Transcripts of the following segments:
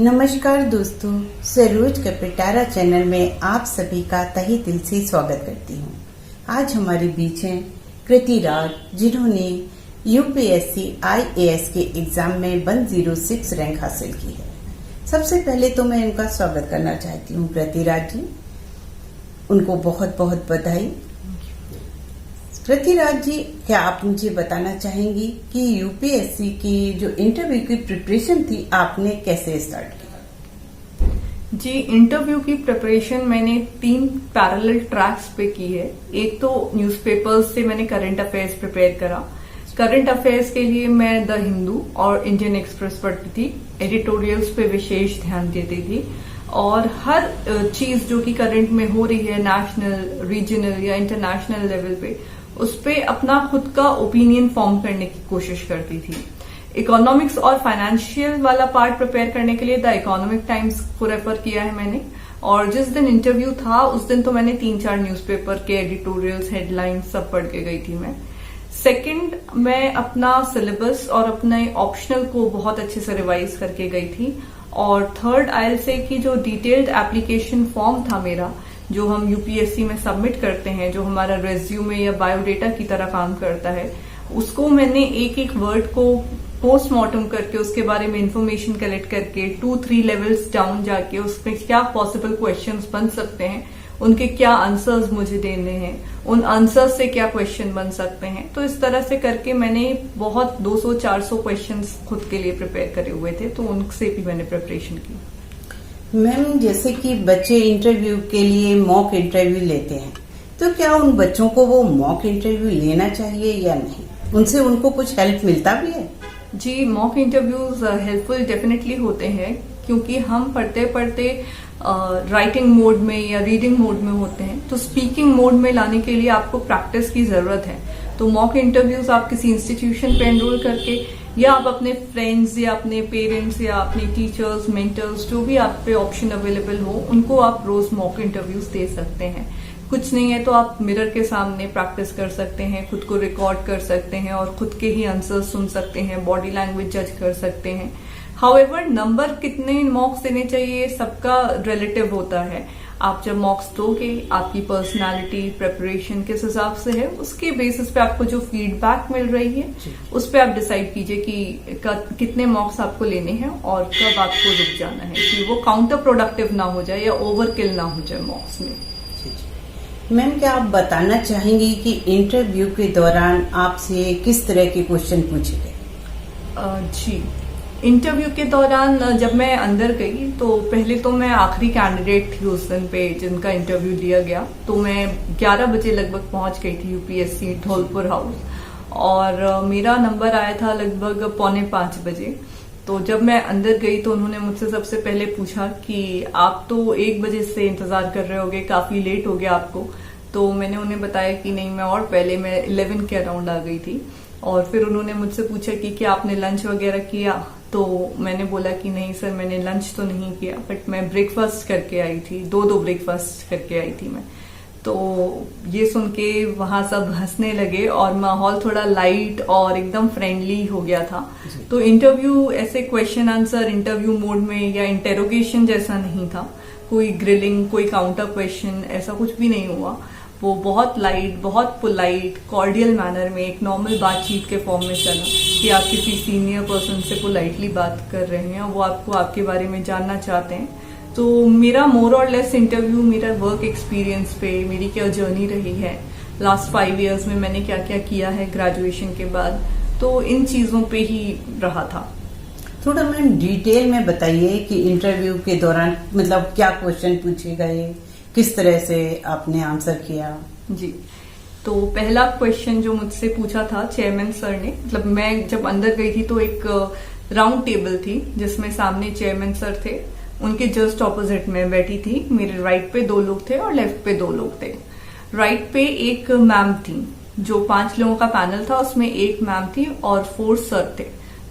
नमस्कार दोस्तों, सरोज का पिटारा चैनल में आप सभी का तहे दिल से स्वागत करती हूँ। आज हमारे बीच हैं कृति राज, जिन्होंने यूपीएससी IAS के एग्जाम में 106 रैंक हासिल की है। सबसे पहले तो मैं इनका स्वागत करना चाहती हूँ कृति राज जी, उनको बहुत बहुत बधाई। कृति राज जी, क्या आप मुझे बताना चाहेंगी कि यूपीएससी की जो इंटरव्यू की प्रिपरेशन थी आपने कैसे स्टार्ट की? जी, इंटरव्यू की प्रिपरेशन मैंने 3 पैरेलल ट्रैक्स पे की है। एक तो न्यूज़पेपर्स से मैंने करंट अफेयर्स प्रिपेयर करा। करंट अफेयर्स के लिए मैं द हिंदू और इंडियन एक्सप्रेस पढ़ती थी, एडिटोरियल्स पे विशेष ध्यान देती थी और हर चीज जो कि करंट में हो रही है नेशनल, रीजनल या इंटरनेशनल लेवल पे, उस पे अपना खुद का ओपिनियन फॉर्म करने की कोशिश करती थी। इकोनॉमिक्स और फाइनेंशियल वाला पार्ट प्रिपेयर करने के लिए द इकोनॉमिक टाइम्स को रेफर किया है मैंने। और जिस दिन इंटरव्यू था उस दिन तो मैंने 3-4 न्यूज़पेपर के एडिटोरियल्स, हेडलाइंस सब पढ़ के गई थी मैं। सेकंड, मैं अपना सिलेबस और अपने ऑप्शनल को बहुत अच्छे से रिवाइज करके गई थी। और थर्ड, आई विल से कि जो डिटेल्ड एप्लीकेशन फॉर्म था मेरा, जो हम यूपीएससी में सबमिट करते हैं, जो हमारा रेज्यूमे या बायोडेटा की तरह काम करता है, उसको मैंने एक एक वर्ड को पोस्टमार्टम करके उसके बारे में इंफॉर्मेशन कलेक्ट करके 2-3 लेवल्स डाउन जाके उसमें क्या पॉसिबल क्वेश्चंस बन सकते हैं, उनके क्या आंसर्स मुझे देने हैं, उन आंसर्स से क्या क्वेश्चन बन सकते हैं, तो इस तरह से करके मैंने बहुत 200-400 क्वेश्चंस खुद के लिए प्रिपेयर करे हुए थे, तो उनसे भी मैंने प्रिपरेशन की। मैम, जैसे कि बच्चे इंटरव्यू के लिए मॉक इंटरव्यू लेते हैं, तो क्या उन बच्चों को वो मॉक इंटरव्यू लेना चाहिए या नहीं? उनसे उनको कुछ हेल्प मिलता भी है? जी, मॉक इंटरव्यूज हेल्पफुल डेफिनेटली होते हैं, क्योंकि हम पढ़ते पढ़ते राइटिंग मोड में या रीडिंग मोड में होते हैं, तो स्पीकिंग मोड में लाने के लिए आपको प्रैक्टिस की जरूरत है। तो मॉक इंटरव्यूज आप किसी इंस्टीट्यूशन पे एनरोल करके या आप अपने फ्रेंड्स या अपने पेरेंट्स या अपने टीचर्स, मेंटर्स, जो भी आप पे ऑप्शन अवेलेबल हो, उनको आप रोज मॉक इंटरव्यूज दे सकते हैं। कुछ नहीं है तो आप मिरर के सामने प्रैक्टिस कर सकते हैं, खुद को रिकॉर्ड कर सकते हैं और खुद के ही आंसर सुन सकते हैं, बॉडी लैंग्वेज जज कर सकते हैं। हाउएवर, नंबर कितने मॉक्स देने चाहिए सबका रिलेटिव होता है। आप जब मॉक्स दोगे, आपकी पर्सनालिटी, प्रिपरेशन किस हिसाब से है, उसके बेसिस पे आपको जो फीडबैक मिल रही है उस पे आप डिसाइड कीजिए कि कितने मॉक्स आपको लेने हैं और कब आपको रुक जाना है, कि वो काउंटर प्रोडक्टिव ना हो जाए या ओवरकिल ना हो जाए मॉक्स में। मैम, क्या आप बताना चाहेंगी कि इंटरव्यू के दौरान आपसे किस तरह के क्वेश्चन पूछे गए? जी, इंटरव्यू के दौरान जब मैं अंदर गई तो पहले तो मैं आखिरी कैंडिडेट थी उस दिन पे जिनका इंटरव्यू लिया गया। तो मैं 11 बजे लगभग पहुंच गई थी यूपीएससी धौलपुर हाउस और मेरा नंबर आया था लगभग 4:45 बजे। तो जब मैं अंदर गई तो उन्होंने मुझसे सबसे पहले पूछा कि आप तो 1 बजे से इंतजार कर रहे होगे, काफी लेट हो गया आपको। तो मैंने उन्हें बताया कि नहीं, मैं और पहले, मैं 11 के अराउंड आ गई थी। और फिर उन्होंने मुझसे पूछा कि क्या आपने लंच वगैरह किया? तो मैंने बोला कि नहीं सर, मैंने लंच तो नहीं किया, बट मैं ब्रेकफास्ट करके आई थी, 2 ब्रेकफास्ट करके आई थी मैं। तो ये सुन के वहां सब हंसने लगे और माहौल थोड़ा लाइट और एकदम फ्रेंडली हो गया था। तो इंटरव्यू ऐसे क्वेश्चन आंसर इंटरव्यू मोड में या इंटेरोगेशन जैसा नहीं था, कोई ग्रिलिंग, कोई काउंटर क्वेश्चन, ऐसा कुछ भी नहीं हुआ। वो बहुत लाइट, बहुत पोलाइट, कॉर्डियल मैनर में एक नॉर्मल बातचीत के फॉर्म में चला कि आप किसी सीनियर पर्सन से पोलाइटली बात कर रहे हैं और वो आपको आपके बारे में जानना चाहते हैं। तो मेरा मोर और लेस इंटरव्यू मेरा वर्क एक्सपीरियंस पे, मेरी क्या जर्नी रही है लास्ट 5 इयर्स में, मैंने क्या क्या किया है ग्रेजुएशन के बाद, तो इन चीजों पे ही रहा था। थोड़ा मैम डिटेल में बताइए कि इंटरव्यू के दौरान मतलब क्या क्वेश्चन पूछे गए, किस तरह से आपने आंसर किया? जी, तो पहला क्वेश्चन जो मुझसे पूछा था चेयरमैन सर ने, मतलब मैं जब अंदर गई थी तो एक राउंड टेबल थी जिसमें सामने चेयरमैन सर थे, उनके जस्ट ऑपोजिट में बैठी थी। मेरे राइट पे 2 लोग थे और लेफ्ट पे 2 लोग थे। राइट पे एक मैम थी, जो 5 लोगों का पैनल था उसमें एक मैम थी और 4 सर थे।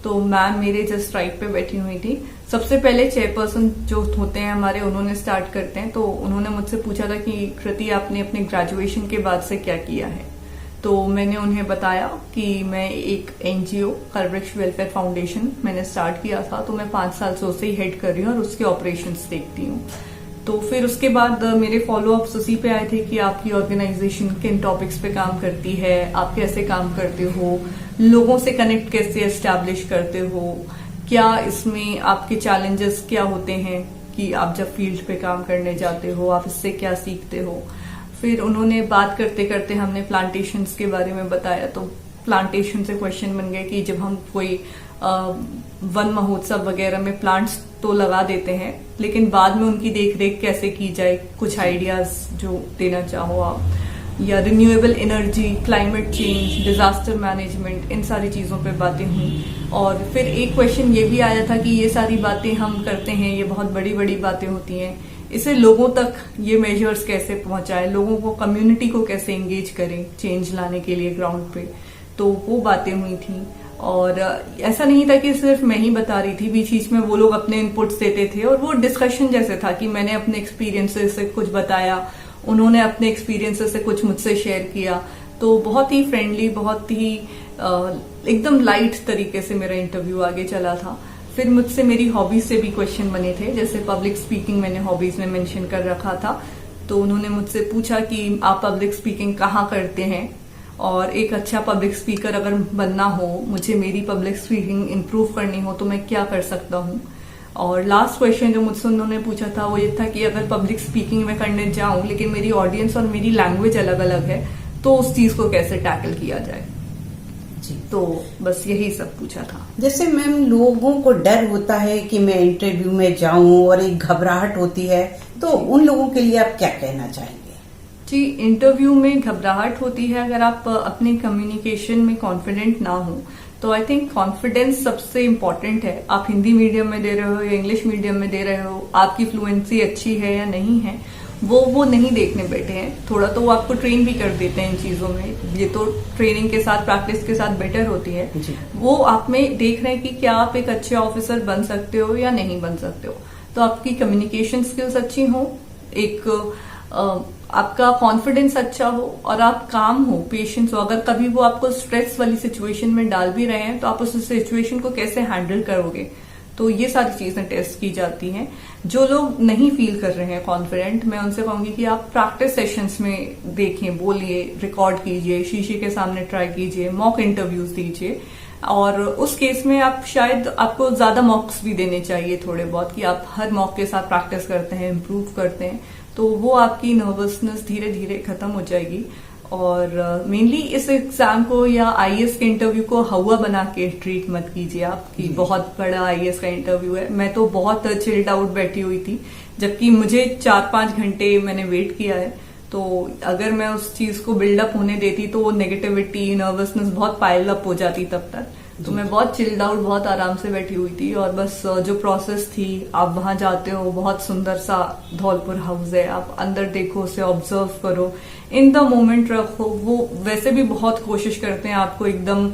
तो मैम मेरे जस्ट राइट पे बैठी हुई थी। सबसे पहले चेयरपर्सन जो होते हैं हमारे, उन्होंने स्टार्ट करते हैं। तो उन्होंने मुझसे पूछा था कि कृति, आपने अपने ग्रेजुएशन के बाद से क्या किया है? तो मैंने उन्हें बताया कि मैं एक एनजीओ कर्वृक्ष वेलफेयर फाउंडेशन मैंने स्टार्ट किया था, तो मैं 5 साल से उसे ही हेड कर रही हूँ और उसके ऑपरेशंस देखती हूँ। तो फिर उसके बाद मेरे फॉलोअप्स उसी पे आए थे कि आपकी ऑर्गेनाइजेशन किन टॉपिक्स पे काम करती है, आप कैसे काम करते हो, लोगों से कनेक्ट कैसे एस्टैब्लिश करते हो, क्या इसमें आपके चैलेंजेस क्या होते हैं कि आप जब फील्ड पे काम करने जाते हो आप इससे क्या सीखते हो। फिर उन्होंने बात करते करते हमने प्लांटेशंस के बारे में बताया, तो प्लांटेशन से क्वेश्चन बन गए कि जब हम कोई वन महोत्सव वगैरह में प्लांट्स तो लगा देते हैं, लेकिन बाद में उनकी देखरेख कैसे की जाए, कुछ आइडियाज जो देना चाहो आप, या renewable energy, climate change, disaster management, इन सारी चीजों पे बातें हुई। और फिर एक क्वेश्चन ये भी आया था कि ये सारी बातें हम करते हैं, ये बहुत बड़ी बड़ी बातें होती हैं, इसे लोगों तक ये मेजर्स कैसे पहुंचाएं, लोगों को, कम्युनिटी को कैसे एंगेज करें चेंज लाने के लिए ग्राउंड पे। तो वो बातें हुई थी। और ऐसा नहीं था कि सिर्फ मैं ही बता रही थी, बीच बीच में वो लोग अपने इनपुट्स देते थे और वो डिस्कशन जैसे था कि मैंने अपने एक्सपीरियंसेस से कुछ बताया, उन्होंने अपने एक्सपीरियंसेस से कुछ मुझसे शेयर किया। तो बहुत ही फ्रेंडली, बहुत ही एकदम लाइट तरीके से मेरा इंटरव्यू आगे चला था। फिर मुझसे मेरी हॉबीज से भी क्वेश्चन बने थे, जैसे पब्लिक स्पीकिंग मैंने हॉबीज में मेंशन कर रखा था। तो उन्होंने मुझसे पूछा कि आप पब्लिक स्पीकिंग कहाँ करते हैं, और एक अच्छा पब्लिक स्पीकर अगर बनना हो, मुझे मेरी पब्लिक स्पीकिंग इम्प्रूव करनी हो, तो मैं क्या कर सकता हूँ। और लास्ट क्वेश्चन जो मुझसे उन्होंने पूछा था वो ये था कि अगर पब्लिक स्पीकिंग में करने जाऊं लेकिन मेरी ऑडियंस और मेरी लैंग्वेज अलग अलग है, तो उस चीज को कैसे टैकल किया जाए। जी। तो बस यही सब पूछा था। जैसे मैम, लोगों को डर होता है कि मैं इंटरव्यू में जाऊं और एक घबराहट होती है, तो उन लोगों के लिए आप क्या कहना चाहेंगे? जी, इंटरव्यू में घबराहट होती है अगर आप अपने कम्युनिकेशन में कॉन्फिडेंट ना हो, तो आई थिंक कॉन्फिडेंस सबसे इम्पोर्टेंट है। आप हिंदी मीडियम में दे रहे हो या इंग्लिश मीडियम में दे रहे हो, आपकी फ्लुएंसी अच्छी है या नहीं है, वो नहीं देखने बैठे हैं। थोड़ा तो वो आपको ट्रेन भी कर देते हैं इन चीजों में, ये तो ट्रेनिंग के साथ, प्रैक्टिस के साथ बेटर होती है। वो आप में देख रहे हैं कि क्या आप एक अच्छे ऑफिसर बन सकते हो या नहीं बन सकते हो। तो आपकी कम्युनिकेशन स्किल्स अच्छी हो, एक आपका कॉन्फिडेंस अच्छा हो और आप काम हो, पेशेंस हो। अगर कभी वो आपको स्ट्रेस वाली सिचुएशन में डाल भी रहे हैं तो आप उस सिचुएशन को कैसे हैंडल करोगे, तो ये सारी चीजें टेस्ट की जाती हैं। जो लोग नहीं फील कर रहे हैं कॉन्फिडेंट, मैं उनसे कहूंगी कि आप प्रैक्टिस सेशंस में देखें, बोलिए, रिकॉर्ड कीजिए, शीशे के सामने ट्राई कीजिए, मॉक इंटरव्यूज दीजिए। और उस केस में आप शायद आपको ज्यादा मॉक्स भी देने चाहिए थोड़े बहुत, कि आप हर मॉक के साथ प्रैक्टिस करते हैं, इम्प्रूव करते हैं, तो वो आपकी नर्वसनेस धीरे धीरे खत्म हो जाएगी। और मेनली इस एग्जाम को या आईएएस के इंटरव्यू को हवा बना के ट्रीट मत कीजिए आप कि बहुत बड़ा आईएएस का इंटरव्यू है। मैं तो बहुत चिल्ड आउट बैठी हुई थी, जबकि मुझे 4-5 घंटे मैंने वेट किया है। तो अगर मैं उस चीज को बिल्डअप होने देती तो वो नेगेटिविटी, नर्वसनेस बहुत पाइल अप हो जाती तब तक। तो मैं बहुत चिल्ड आउट, बहुत आराम से बैठी हुई थी। और बस जो प्रोसेस थी, आप वहां जाते हो, बहुत सुंदर सा धौलपुर हाउस है, आप अंदर देखो, उसे ऑब्जर्व करो, इन द मोमेंट रखो। वो वैसे भी बहुत कोशिश करते हैं आपको एकदम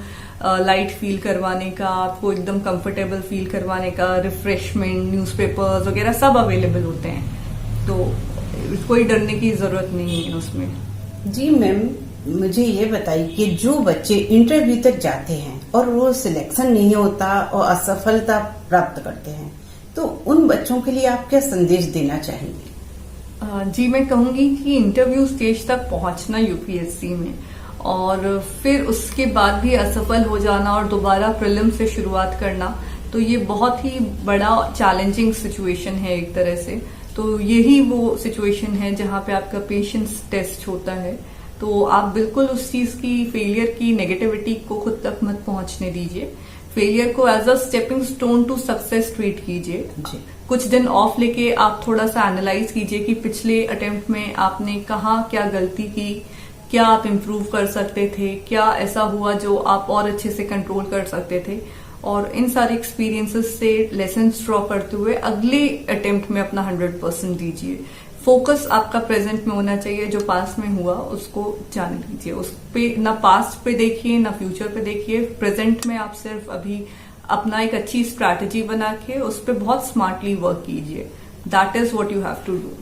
लाइट फील करवाने का, आपको एकदम कंफर्टेबल फील करवाने का। रिफ्रेशमेंट, न्यूज़पेपर्स वगैरह सब अवेलेबल होते हैं, तो कोई डरने की जरूरत नहीं है उसमें। जी मैम, मुझे ये बताइए कि जो बच्चे इंटरव्यू तक जाते हैं और वो सिलेक्शन नहीं होता और असफलता प्राप्त करते हैं, तो उन बच्चों के लिए आप क्या संदेश देना चाहेंगे? जी, मैं कहूंगी कि इंटरव्यू स्टेज तक पहुंचना यूपीएससी में, और फिर उसके बाद भी असफल हो जाना और दोबारा प्रीलिम से शुरुआत करना, तो ये बहुत ही बड़ा चैलेंजिंग सिचुएशन है एक तरह से। तो यही वो सिचुएशन है जहां पे आपका पेशेंस टेस्ट होता है। तो आप बिल्कुल उस चीज की, फेलियर की नेगेटिविटी को खुद तक मत पहुंचने दीजिए। फेलियर को as a stepping stone to success treat कीजिए। कुछ दिन ऑफ लेके आप थोड़ा सा एनालाइज कीजिए कि पिछले अटेम्प्ट में आपने कहाँ क्या गलती की, क्या आप इम्प्रूव कर सकते थे, क्या ऐसा हुआ जो आप और अच्छे से कंट्रोल कर सकते थे। और इन सारे एक्सपीरियंसेस से लेसन ड्रॉ करते हुए अगले अटेम्प्ट में अपना 100% दीजिए। फोकस आपका प्रेजेंट में होना चाहिए, जो पास में हुआ उसको जाने दीजिए। उस पे ना पास्ट पे देखिए ना फ्यूचर पे देखिए, प्रेजेंट में आप सिर्फ अभी अपना एक अच्छी स्ट्रैटेजी बना के उस पर बहुत स्मार्टली वर्क कीजिए। That is what you have to do.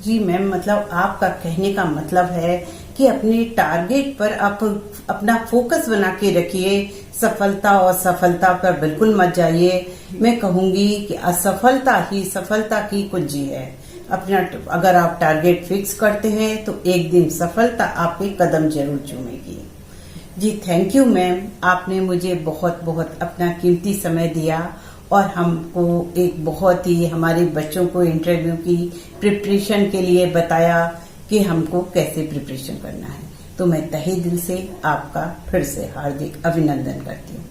जी मैम, मतलब आपका कहने का मतलब है कि अपने टारगेट पर आप अपना फोकस बना के रखिए। सफलता और सफलता पर बिल्कुल मत जाइए। मैं कहूंगी कि असफलता ही सफलता की कुंजी है। अपना अगर आप टारगेट फिक्स करते हैं तो एक दिन सफलता आपके कदम जरूर चूमेगी। जी थैंक यू मैम, आपने मुझे बहुत बहुत अपना कीमती समय दिया और हमको एक बहुत ही हमारे बच्चों को इंटरव्यू की प्रिपरेशन के लिए बताया कि हमको कैसे प्रिपरेशन करना है। तो मैं तहे दिल से आपका फिर से हार्दिक अभिनंदन करती हूँ।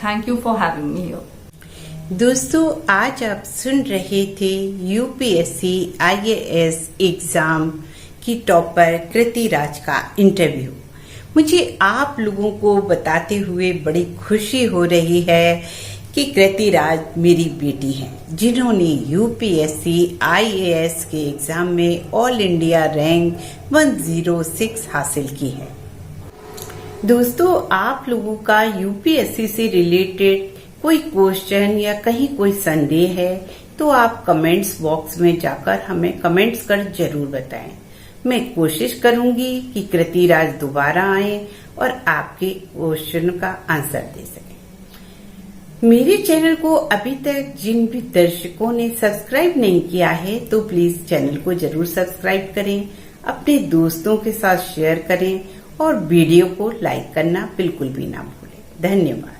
Thank you for having me here. दोस्तों, आज आप सुन रहे थे यूपीएससी IAS एग्जाम की टॉपर कृति राज का इंटरव्यू। मुझे आप लोगों को बताते हुए बड़ी खुशी हो रही है कि कृति राज मेरी बेटी हैं, जिन्होंने यूपीएससी IAS के एग्जाम में ऑल इंडिया रैंक 106 हासिल की है। दोस्तों, आप लोगों का यूपीएससी से रिलेटेड कोई क्वेश्चन या कहीं कोई संदेह है तो आप कमेंट्स बॉक्स में जाकर हमें कमेंट्स कर जरूर बताएं। मैं कोशिश करूंगी कि कृति राज दोबारा आए और आपके क्वेश्चन का आंसर दे सके। मेरे चैनल को अभी तक जिन भी दर्शकों ने सब्सक्राइब नहीं किया है तो प्लीज चैनल को जरूर सब्सक्राइब करें, अपने दोस्तों के साथ शेयर करें और वीडियो को लाइक करना बिल्कुल भी ना भूलें। धन्यवाद।